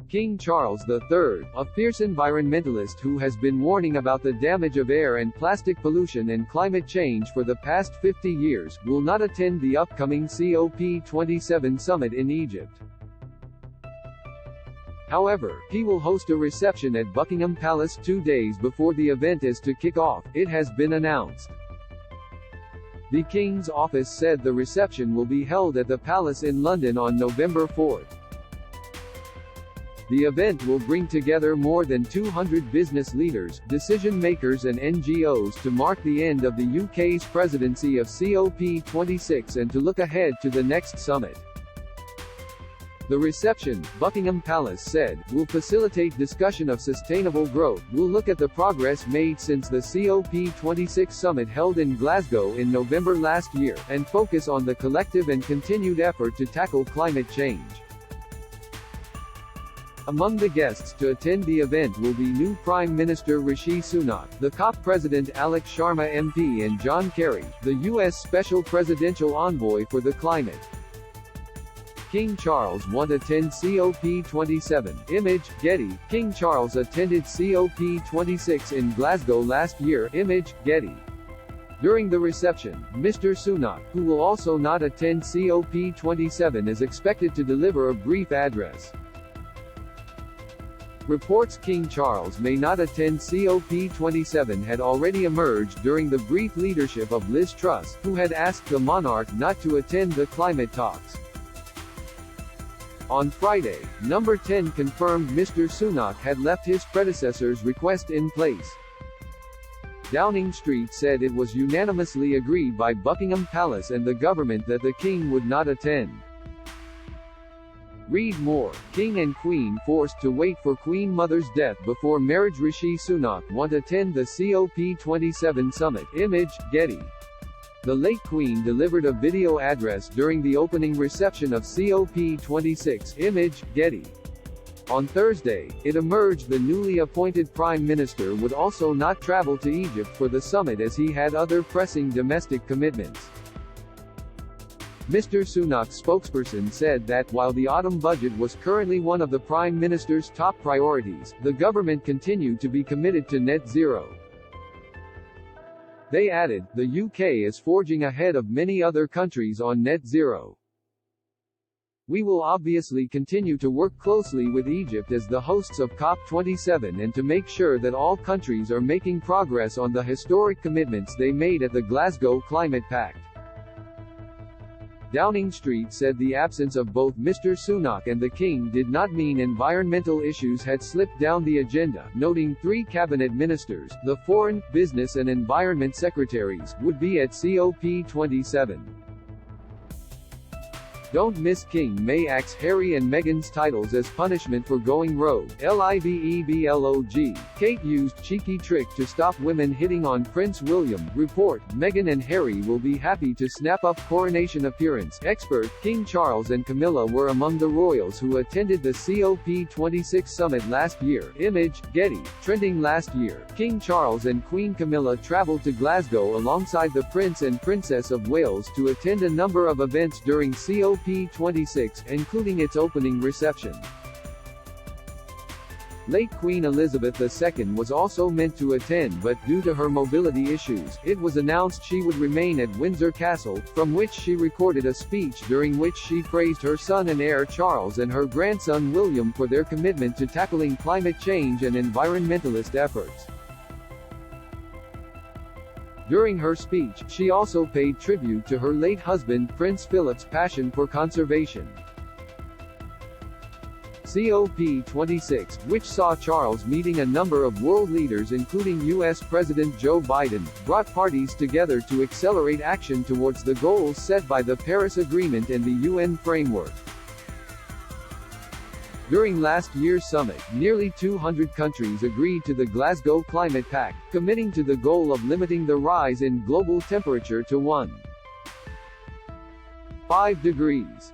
King Charles III, a fierce environmentalist who has been warning about the damage of air and plastic pollution and climate change for the past 50 years, will not attend the upcoming COP27 summit in Egypt. However, he will host a reception at Buckingham Palace 2 days before the event is to kick off, it has been announced. The King's office said the reception will be held at the Palace in London on November 4. The event will bring together more than 200 business leaders, decision-makers and NGOs to mark the end of the UK's presidency of COP26 and to look ahead to the next summit. The reception, Buckingham Palace said, will facilitate discussion of sustainable growth, will look at the progress made since the COP26 summit held in Glasgow in November last year, and focus on the collective and continued effort to tackle climate change. Among the guests to attend the event will be new Prime Minister Rishi Sunak, the COP President Alex Sharma MP and John Kerry, the U.S. Special Presidential Envoy for the Climate. King Charles won't attend COP27. Image, Getty. King Charles attended COP26 in Glasgow last year. Image, Getty. During the reception, Mr. Sunak, who will also not attend COP27, is expected to deliver a brief address. Reports King Charles may not attend COP27 had already emerged during the brief leadership of Liz Truss, who had asked the monarch not to attend the climate talks. On Friday, Number 10 confirmed Mr. Sunak had left his predecessor's request in place. Downing Street said it was unanimously agreed by Buckingham Palace and the government that the King would not attend. Read more. King and Queen forced to wait for Queen Mother's death before marriage. Rishi Sunak won't attend the COP27 summit. Image, Getty. The late Queen delivered a video address during the opening reception of COP26. Image, Getty. On Thursday, it emerged the newly appointed Prime Minister would also not travel to Egypt for the summit as he had other pressing domestic commitments. Mr. Sunak's spokesperson said that, while the autumn budget was currently one of the Prime Minister's top priorities, the government continued to be committed to net zero. They added, the UK is forging ahead of many other countries on net zero. We will obviously continue to work closely with Egypt as the hosts of COP27 and to make sure that all countries are making progress on the historic commitments they made at the Glasgow Climate Pact. Downing Street said the absence of both Mr. Sunak and the King did not mean environmental issues had slipped down the agenda, noting 3 cabinet ministers, the Foreign, Business and Environment Secretaries, would be at COP27. Don't miss King May axes Harry and Meghan's titles as punishment for going rogue. Liveblog. Kate used cheeky trick to stop women hitting on Prince William. Report, Meghan and Harry will be happy to snap up coronation appearance. Expert, King Charles and Camilla were among the royals who attended the COP26 summit last year. Image, Getty. Trending last year, King Charles and Queen Camilla traveled to Glasgow alongside the Prince and Princess of Wales to attend a number of events during COP26, including its opening reception. Late Queen Elizabeth II was also meant to attend, but due to her mobility issues, it was announced she would remain at Windsor Castle, from which she recorded a speech during which she praised her son and heir Charles and her grandson William for their commitment to tackling climate change and environmentalist efforts. During her speech, she also paid tribute to her late husband, Prince Philip's passion for conservation. COP26, which saw Charles meeting a number of world leaders including U.S. President Joe Biden, brought parties together to accelerate action towards the goals set by the Paris Agreement and the UN framework. During last year's summit, nearly 200 countries agreed to the Glasgow Climate Pact, committing to the goal of limiting the rise in global temperature to 1.5 degrees.